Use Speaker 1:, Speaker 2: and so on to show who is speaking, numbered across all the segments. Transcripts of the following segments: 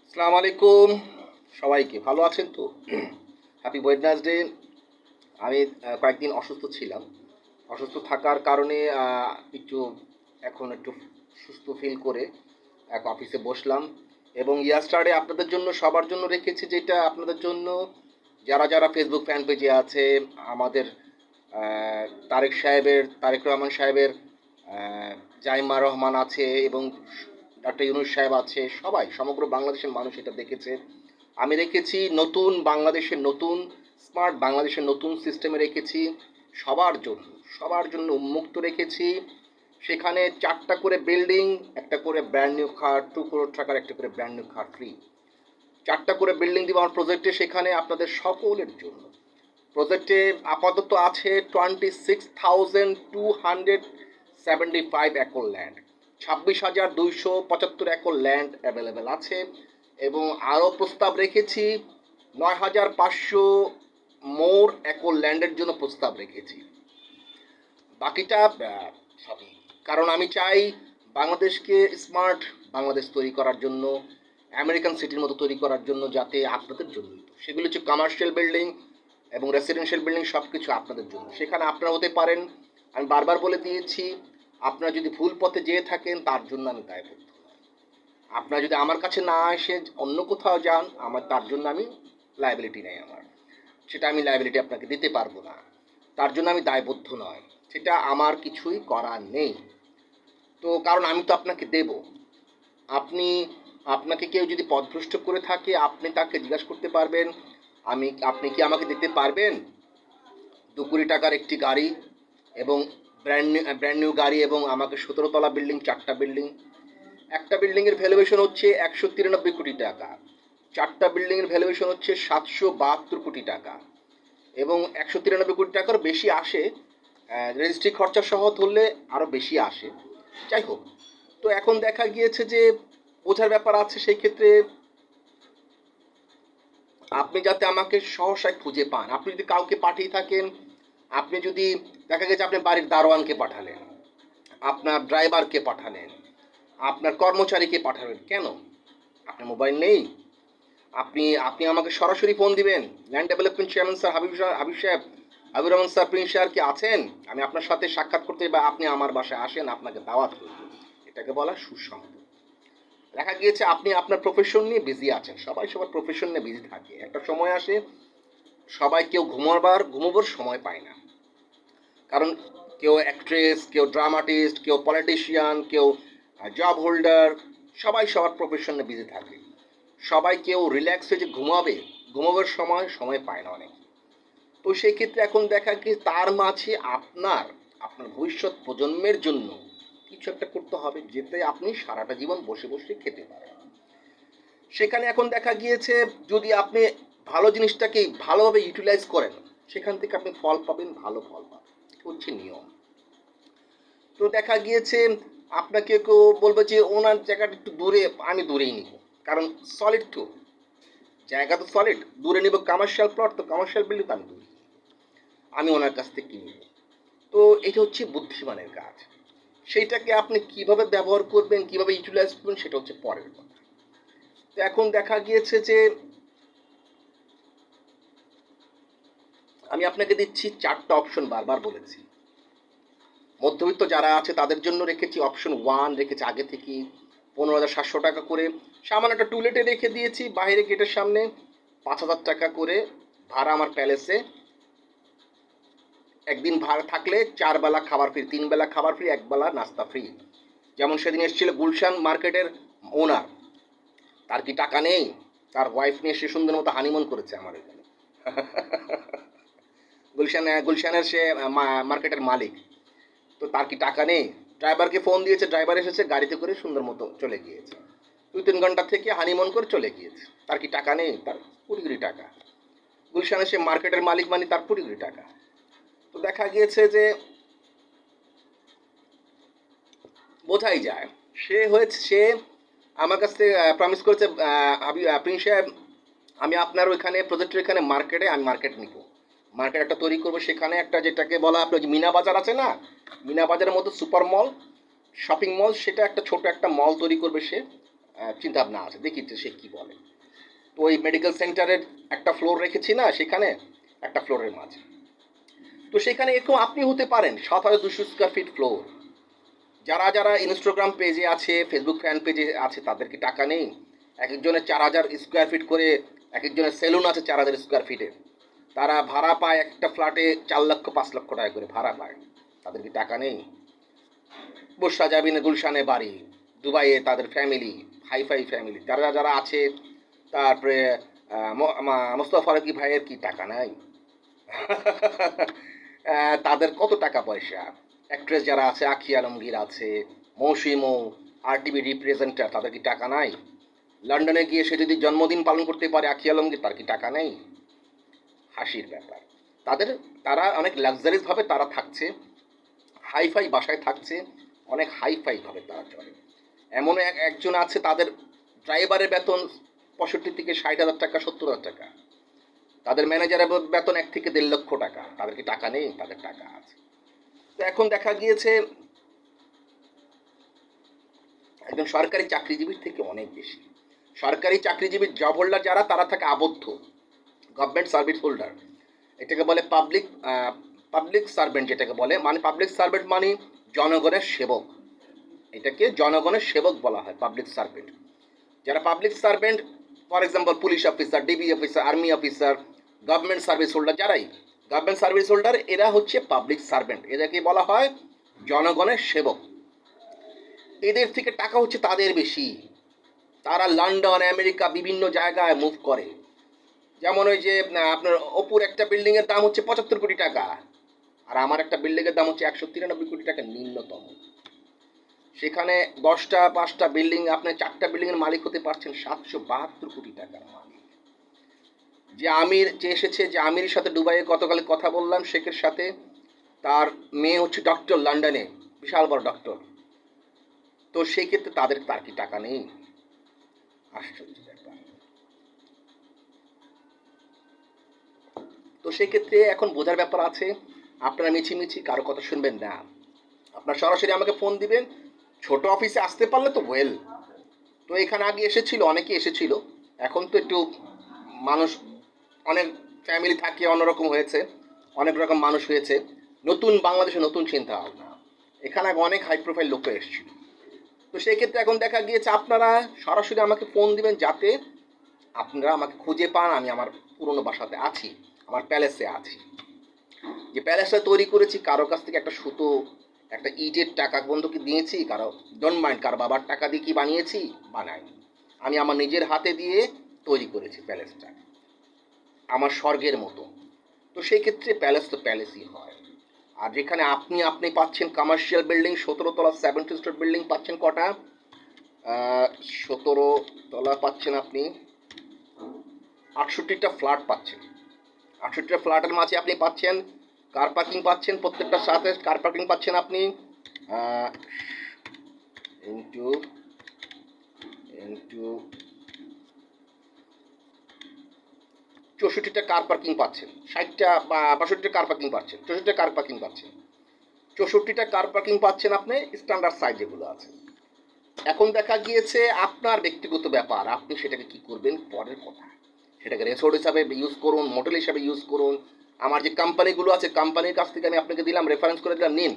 Speaker 1: আসসালামু আলাইকুম। সবাইকে ভালো আছেন তো? Happy Wednesday. আমি কয়েকদিন অসুস্থ ছিলাম। অসুস্থ থাকার কারণে একটু এখন একটু সুস্থ ফিল করে এক অফিসে বসলাম এবং ইয়াস্টারডে আপনাদের জন্য সবার জন্য রেখেছি, যেটা আপনাদের জন্য যারা যারা ফেসবুক ফ্যান পেজে আছে আমাদের তারেক রহমান সাহেবের, জাইমা রহমান আছে এবং ডক্টর ইউনুস সাহেব আছে, সবাই সমগ্র বাংলাদেশের মানুষ এটা দেখেছে। আমি রেখেছি নতুন বাংলাদেশের নতুন স্মার্ট বাংলাদেশের নতুন সিস্টেমে রেখেছি সবার জন্য, সবার জন্য উন্মুক্ত রেখেছি। সেখানে 4টা করে বিল্ডিং, একটা করে ব্র্যান্ড নিউ কার, 2 crore টাকার একটা করে ব্র্যান্ড নিউ কার ফ্রি। 4টা করে বিল্ডিং দিব আমার প্রজেক্টে, সেখানে আপনাদের সকলের জন্য। প্রজেক্টে আপাতত আছে 26,275 acre land, 26,275 acre land available আছে এবং আরও প্রস্তাব রেখেছি 9,500 মোর একর ল্যান্ডের জন্য প্রস্তাব রেখেছি। বাকিটা সবই, কারণ আমি চাই বাংলাদেশকে স্মার্ট বাংলাদেশ তৈরি করার জন্য, আমেরিকান সিটির মতো তৈরি করার জন্য, যাতে আপনাদের জন্যই তো সেগুলো হচ্ছে কমার্শিয়াল বিল্ডিং এবং রেসিডেন্সিয়াল বিল্ডিং, সব কিছু আপনাদের জন্য। সেখানে আপনারা হতে পারেন। আমি বারবার বলে দিয়েছি, আপনারা যদি ভুল পথে যেয়ে থাকেন তার জন্য আমি দায়বদ্ধ নই। আপনারা যদি আমার কাছে না এসে অন্য কোথাও যান, তার জন্য আমি লায়াবিলিটি নেই আমার, সেটা আমি লায়াবিলিটি আপনাকে দিতে পারবো না, তার জন্য আমি দায়বদ্ধ নয়, সেটা আমার কিছুই করার নেই। তো কারণ আমি তো আপনাকে দেব, আপনি আপনাকে কেউ যদি পথভ্রষ্ট করে থাকে আপনি তাকে জিজ্ঞাসা করতে পারবেন, আপনি কি আমাকে দিতে পারবেন 2 কোটি টাকার একটি গাড়ি এবং ব্র্যান্ড নিউ গাড়ি এবং আমাকে 17তলা বিল্ডিং, 4টা বিল্ডিং। একটা বিল্ডিংয়ের ভ্যালুয়েশন হচ্ছে 193 কোটি টাকা, 4টা বিল্ডিংয়ের ভ্যালুয়েশন হচ্ছে 772 কোটি টাকা এবং 193 কোটি টাকার বেশি আসে, রেজিস্ট্রি খরচা সহ ধরলে আরও বেশি আসে। যাই হোক, তো এখন দেখা গিয়েছে যে বোঝার ব্যাপার আছে, সেই ক্ষেত্রে আপনি যাতে আমাকে সহসায় খুঁজে পান, আপনি যদি কাউকে পাঠিয়ে থাকেন, আপনি যদি দেখা গেছে আপনি বাড়ির দারোয়ানকে পাঠালেন, আপনার ড্রাইভারকে পাঠালেন, আপনার কর্মচারীকে পাঠাবেন, কেন? আপনার মোবাইল নেই? আপনি আপনি আমাকে সরাসরি ফোন দিবেন, land development chairman sir Habibur Rahman sir, Prince sir কি আছেন, আমি আপনার সাথে সাক্ষাৎ করতে, বা আপনি আমার বাসায় আসেন, আপনাকে দাওয়াত করব। এটাকে বলা সুসংবাদ। দেখা গিয়েছে আপনি আপনার প্রফেশন নিয়ে বিজি আছেন, সবাই সবার প্রফেশন নিয়ে বিজি থাকে, একটা সময় আসে সবাই কেউ ঘুমোবার সময় পায় না, কারণ কেউ অ্যাক্ট্রেস, কেউ ড্রামাটিস্ট, কেউ পলিটিশিয়ান, কেউ জব হোল্ডার, সবাই সবার প্রফেশনে বিজি থাকে। সবাই কেউ রিল্যাক্স হয়ে যে ঘুমাবার সময় পায় না অনেক। তো সেই ক্ষেত্রে এখন দেখা কি তার মাঝে আপনার আপনার ভবিষ্যৎ প্রজন্মের জন্য কিছু একটা করতে হবে, যেতে আপনি সারাটা জীবন বসে বসে খেতে পারেন। সেখানে এখন দেখা গিয়েছে যদি আপনি ভালো জিনিসটাকে ভালোভাবে ইউটিলাইজ করেন, সেখান থেকে আপনি ফল পাবেন, ভালো ফল পাবেন, হচ্ছে নিয়ম। তো দেখা গিয়েছে আপনাকে কেউ বলবে যে ওনার জায়গাটা একটু দূরে, আমি দূরেই নিব, কারণ সলিড তো জায়গা, তো সলিড দূরে নিব, কমার্শিয়াল প্লট তো কমার্শিয়াল বিল্ডিং তো আমি দূরে, আমি ওনার কাছ থেকে কিনে নেব। তো এটা হচ্ছে বুদ্ধিমানের কাজ। সেইটাকে আপনি কিভাবে ব্যবহার করবেন, কিভাবে ইউটিলাইজ করবেন, সেটা হচ্ছে পরের কথা। তো এখন দেখা গিয়েছে যে আমি আপনাকে দিচ্ছি 4টা অপশন, বারবার বলেছি। মধ্যবিত্ত যারা আছে তাদের জন্য রেখেছি অপশন 1, রেখেছি আগে থেকে 15,700 টাকা করে, সামান্য একটা টুলেটে রেখে দিয়েছি বাইরে গেটের সামনে 5,000 টাকা করে ভাড়া আমার প্যালেসে। একদিন ভাড়া থাকলে 4 বেলা খাবার ফ্রি, 3 বেলা খাবার ফ্রি, 1 বেলা নাস্তা ফ্রি। যেমন সেদিন এসেছিল গুলশান মার্কেটের ওনার, তার কি টাকা নেই? তার ওয়াইফ নিয়ে সে সুন্দর মতো হানিমুন করেছে আমার এখানে। গুলশানের সে মার্কেটের মালিক, তো তার কি টাকা নেই? ড্রাইভারকে ফোন দিয়েছে, ড্রাইভার এসেছে, গাড়িতে করে সুন্দর মতো চলে গিয়েছে, 2-3 ঘন্টা থেকে হানিমুন করে চলে গিয়েছে। তার কি টাকা নেই? তার 20 কোটি টাকা। গুলশানে সে মার্কেটের মালিক, মানে তার 20 কোটি টাকা। তো দেখা গিয়েছে যে বোঝাই যায় সে আমার কাছ থেকে প্রমিস করেছে, প্রিন্স সাহেব, আমি আপনার ওইখানে প্রজেক্টের এখানে আমি মার্কেট নিব, মার্কেট একটা তৈরি করবো, সেখানে একটা যেটাকে বলা আপনার মিনা বাজার আছে না, মিনা বাজারের মতো সুপার মল, শপিং মল, সেটা একটা ছোট একটা মল তৈরি করবে সে, চিন্তা ভাবনা আছে, দেখি তো সে কী বলে। তো ওই মেডিকেল সেন্টারের একটা ফ্লোর রেখেছি না, সেখানে একটা ফ্লোরের মাঝে, তো সেখানে এরকম আপনি হতে পারেন 7,200 স্কোয়ার ফিট ফ্লোর। যারা যারা ইনস্টাগ্রাম পেজে আছে, ফেসবুক ফ্যান পেজে আছে, তাদের কি টাকা নেই? এক একজনের 4,000 স্কোয়ার ফিট করে, এক একজনের সেলুন আছে 4,000 স্কোয়ার ফিটে, তারা ভাড়া পায় একটা ফ্ল্যাটে 4 লক্ষ 5 লক্ষ টাকা করে ভাড়া পায়। তাদের কি টাকা নেই? বর্ষা জাবিনে গুলশানে বাড়ি, দুবাইয়ে তাদের ফ্যামিলি, হাইফাই ফ্যামিলি, যারা যারা আছে। তারপরে মোস্তফা ফারুকী ভাইয়ের কি টাকা নাই? তাদের কত টাকা পয়সা। অ্যাক্ট্রেস যারা আছে, আখি আলমগীর আছে, মৌসুমো, RTV রিপ্রেজেন্টার, তাদের কি টাকা নাই? লন্ডনে গিয়ে সে যদি জন্মদিন পালন করতে পারে আখি আলমগীর, তার কি টাকা নেই? হাসির ব্যাপার। তারা অনেক লাক্সারিস ভাবে তারা থাকছে, হাইফাই বাসায় থাকছে, অনেক হাইফাই ভাবে তারা চলে। এমন একজন আছে, তাদের ড্রাইভারের বেতন 65 থেকে 60,000 টাকা, 70,000 টাকা। তাদের ম্যানেজারের বেতন 1 থেকে 1.5 লক্ষ টাকা। তাদের কি টাকা নেই? তাদের টাকা আছে। তো এখন দেখা গিয়েছে একজন সরকারি চাকরিজীবীর থেকে অনেক বেশি। সরকারি চাকরিজীবীর জব হোল্ডার যারা, তারা থাকে আবদ্ধ, গভর্নমেন্ট সার্ভিস হোল্ডার। এটাকে বলে পাবলিক সার্ভেন্ট, যেটাকে বলে, মানে পাবলিক সার্ভেন্ট মানে জনগণের সেবক। এটাকে জনগণের সেবক বলা হয়, পাবলিক সার্ভেন্ট। যারা public servant, for example police officer, DB officer, army officer, government service holder, যারাই গভর্নমেন্ট সার্ভিস হোল্ডার, এরা হচ্ছে পাবলিক সার্ভেন্ট। এদেরকে বলা হয় জনগণের সেবক। এদের থেকে টাকা হচ্ছে তাদের বেশি। তারা লন্ডন, আমেরিকা, বিভিন্ন জায়গায় মুভ করে। যেমন ওই যে আপনার অপুর একটা বিল্ডিংয়ের দাম হচ্ছে 75 কোটি টাকা, আর আমার একটা বিল্ডিংয়ের দাম হচ্ছে 193 কোটি টাকা নিম্নতম। সেখানে 10টা 5টা বিল্ডিং, আপনি 4টা বিল্ডিংয়ের মালিক হতে পারছেন 772 কোটি টাকার মালিক। যে আমির যে এসেছে, যে আমিরের সাথে দুবাইয়ে গতকাল কথা বললাম, শেখের সাথে, তার মেয়ে হচ্ছে ডক্টর, লন্ডনে বিশাল বড় ডক্টর। তো সেই ক্ষেত্রে তার কি টাকা নেই? আশ্চর্য ব্যাপার। তো সেই ক্ষেত্রে এখন বোঝার ব্যাপার আছে, আপনারা মিছিমিছি কারো কথা শুনবেন না। আপনার সরাসরি আমাকে ফোন দিবেন। ছোট অফিসে আসতে পারলে তো ওয়েল। তো এখানে আগে এসেছিল, অনেকে এসেছিল। এখন তো একটু মানুষ, অনেক ফ্যামিলি থাকে, অন্যরকম হয়েছে, অনেক রকম মানুষ হয়েছে, নতুন বাংলাদেশে নতুন চিন্তা ভাবনা। এখানে অনেক হাই প্রোফাইল লোক এসেছিল। তো সেই ক্ষেত্রে এখন দেখা গিয়েছে আপনারা সরাসরি আমাকে ফোন দিবেন, যাতে আপনারা আমাকে খুঁজে পান। আমি আমার পুরনো বাসাতে আছি, আমার প্যালেসে আছি। যে প্যালেসটা তৈরি করেছি, কারো কাছ থেকে একটা সুতো, একটা ইটের টাকা বন্ধুকে দিয়েছি, কারো ডোন্ট মাইন্ড, কারো বাবার টাকা দিয়ে কি বানিয়েছি? বানাইনি। আমি আমার নিজের হাতে দিয়ে তৈরি করেছি প্যালেসটা, আমার স্বর্গের মতো। তো সেই ক্ষেত্রে প্যালেস তো প্যালেসই হয়। আর যেখানে আপনি পাচ্ছেন কমার্শিয়াল বিল্ডিং, 17 তলা 70 স্টোর বিল্ডিং পাচ্ছেন কটা? 17 তলা পাচ্ছেন আপনি 68টা ফ্ল্যাট পাচ্ছেন। 68টা ফ্ল্যাটের মাঝে আপনি পাচ্ছেন কার পার্কিং পাচ্ছেন, প্রত্যেকটার সাথে কার পার্কিং পাচ্ছেন আপনি ইন্টু ইন্টু 64টা কার পার্কিং পাচ্ছেন, 60টা বা 62টা কার পার্কিং পাচ্ছেন, 64টা কার পার্কিং পাচ্ছেন, 64টা কার পার্কিং পাচ্ছেন আপনি স্ট্যান্ডার্ড সাইজ যেগুলো আছে। এখন দেখা গিয়েছে আপনার ব্যক্তিগত ব্যাপার, আপনি সেটাকে কি করবেন পরের কথা। সেটাকে রেসোর্ট হিসাবে ইউজ করুন, মোটেল হিসাবে ইউজ করুন। আমার যে কোম্পানিগুলো আছে, কোম্পানির কাছ থেকে আমি আপনাকে দিলাম, রেফারেন্স করে দিলাম, নিন।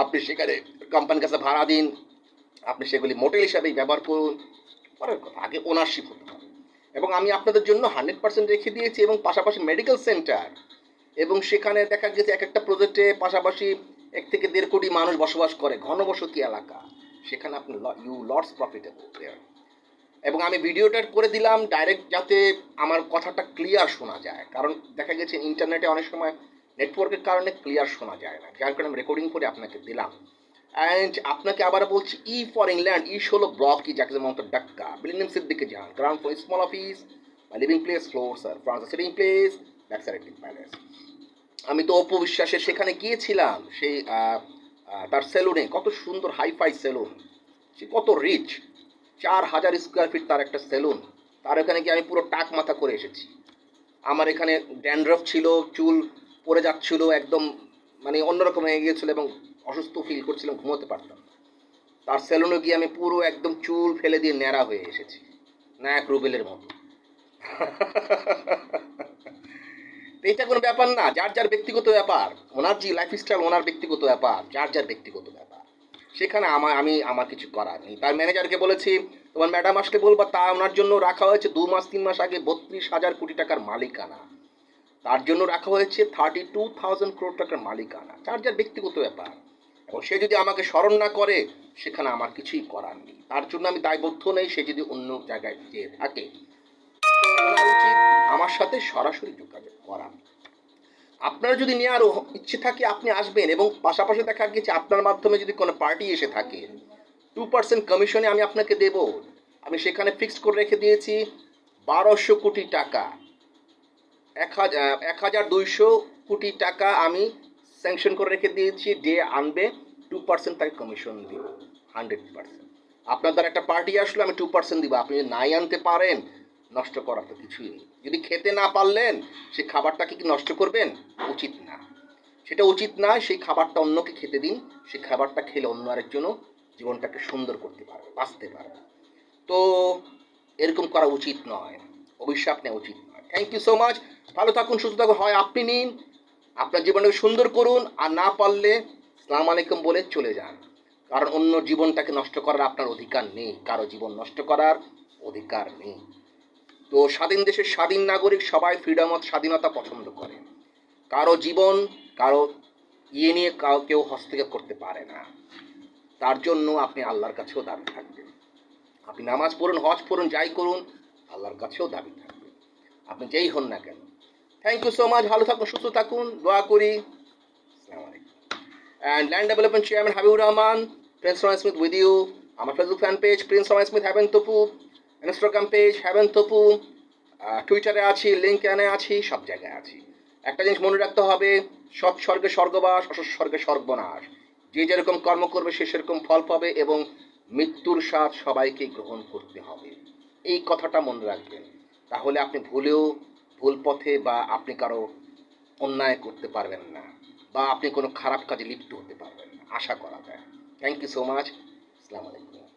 Speaker 1: আপনি সেখানে কোম্পানির কাছে ভাড়া দিন, আপনি সেগুলি মোটেল হিসাবেই ব্যবহার করুন। পরের কথা, আগে ওনারশিপ হতে হবে। এবং আমি আপনাদের জন্য 100% রেখে দিয়েছি, এবং পাশাপাশি মেডিকেল সেন্টার। এবং সেখানে দেখা গেছে এক একটা প্রজেক্টে পাশাপাশি 1 থেকে 1.5 কোটি মানুষ বসবাস করে, ঘনবসতি এলাকা। সেখানে আপনি লটস প্রফিটেবল দেয়ার। এবং আমি ভিডিওটা করে দিলাম ডাইরেক্ট, যাতে আমার কথাটা ক্লিয়ার শোনা যায়। কারণ দেখা গেছে ইন্টারনেটে অনেক সময় নেটওয়ার্কের কারণে ক্লিয়ার শোনা যায় না, যার কারণে আমি রেকর্ডিং করে আপনাকে দিলাম। অ্যান্ড আপনাকে আবার বলছি, ফর ইংল্যান্ড, 16 ব্লক কি যাকে মতো ডাক্কা, বিলিনিয়ামসের দিকে যান। Ground floor small office, my living place, floor sir France sitting place, back side palace. আমি তো অপু বিশ্বাসের সেখানে গিয়েছিলাম, সেই তার সেলুনে, কত সুন্দর হাইফাই সেলুন, সে কত রিচ, 4,000 স্কোয়ার ফিট তার একটা সেলুন। তার ওখানে গিয়ে আমি পুরো টাক মাথা করে এসেছি। আমার এখানে ড্যান্ড্রফ ছিল, চুল পড়ে যাচ্ছিল, একদম মানে অন্যরকম হয়ে গিয়েছিল, এবং অসুস্থ ফিল করছিলাম, ঘুমোতে পারতাম না। তার সেলুনে গিয়ে আমি পুরো একদম চুল ফেলে দিয়ে ন্যাড়া হয়ে এসেছি, নায়ক রুবেলের মতো। তো এটা কোনো ব্যাপার না, যার যার ব্যক্তিগত ব্যাপার। ওনার যে লাইফস্টাইল ওনার ব্যক্তিগত ব্যাপার, যার যার ব্যক্তিগত ব্যাপার। সেখানে আমার কিছু করার নেই। তার ম্যানেজারকে বলেছি তোমার ম্যাডাম আসলে বলবা, তা ওনার জন্য রাখা হয়েছে 2 মাস 3 মাস আগে 32,000 কোটি টাকার মালিকানা। তার জন্য রাখা হয়েছে 32,000 crore টাকার মালিকানা। যার যার ব্যক্তিগত ব্যাপার। এবং সে যদি আমাকে স্মরণ না করে, সেখানে আমার কিছুই করার নেই। তার জন্য আমি দায়বদ্ধ নেই। সে যদি অন্য জায়গায় যেয়ে থাকে, তো ওনার উচিত আমার সাথে সরাসরি যোগাযোগ করা। আপনার যদি নেওয়ার ইচ্ছে থাকে আপনি আসবেন, এবং পাশাপাশি দেখা গেছে আপনার মাধ্যমে যদি কোনো পার্টি এসে থাকে, 2% কমিশনে আমি আপনাকে দেব। আমি সেখানে ফিক্সড করে রেখে দিয়েছি 1200 কোটি টাকা, 1200 কোটি টাকা আমি স্যাংশন করে রেখে দিয়েছি। যে আনবে 2% তাকে কমিশন দিব 100%। আপনার দ্বারা একটা পার্টি আসলো, আমি 2% দিব। আপনি যদি নাই আনতে পারেন, নষ্ট করার তো কিছুই নেই। যদি খেতে না পারলেন, সেই খাবারটাকে কি নষ্ট করবেন? উচিত না, সেটা উচিত না। সেই খাবারটা অন্যকে খেতে দিন। সেই খাবারটা খেলে অন্য আরেকজনও জীবনটাকে সুন্দর করতে পারবে, বাঁচতে পারবে। তো এরকম করা উচিত নয়, অবশ্যই আপনি উচিত নয়। Thank you so much. ভালো থাকুন, সুস্থ থাকুন। হয় আপনি নিন, আপনার জীবনটাকে সুন্দর করুন, আর না পারলে সালাম আলাইকুম বলে চলে যান। কারণ অন্য জীবনটাকে নষ্ট করার আপনার অধিকার নেই, কারো জীবন নষ্ট করার অধিকার নেই। তো স্বাধীন দেশের স্বাধীন নাগরিক সবাই ফ্রিডম অফ স্বাধীনতা পছন্দ করে। কারো জীবন, কারো নিয়ে কেউ হস্তক্ষেপ করতে পারে না। তার জন্য আপনি আল্লাহর কাছেও দাবি থাকবেন। আপনি নামাজ পড়ুন, হজ পড়ুন, যাই করুন, আল্লাহর কাছেও দাবি থাকবে, আপনি যেই হন না কেন। Thank you so much. ভালো থাকুন, সুস্থ থাকুন, দোয়া করি। আসসালামু আলাইকুম। And land development chairman Habibur Rahman, Prince Ramesh Smith with you. আমার Facebook fan page Prince Ramesh Smith Haven Topu, Instagram page Haven Topu, টুইটারে আছি, লিঙ্কডইনে আছি, সব জায়গায় আছি। একটা জিনিস মনে রাখতে হবে, সৎ স্বর্গে স্বর্গবাস, অসৎ স্বর্গে সর্বনাশ। যে যেরকম কর্ম করবে সে সেরকম ফল পাবে, এবং মৃত্যুর স্বাদ সবাইকে গ্রহণ করতে হবে। এই কথাটা মনে রাখবেন। তাহলে আপনি ভুল পথে বা আপনি কারো অন্যায় করতে পারবেন না, বা আপনি কোনো খারাপ কাজে লিপ্ত হতে পারবেন না, আশা করা যায়। Thank you so much. আসসালামু আলাইকুম।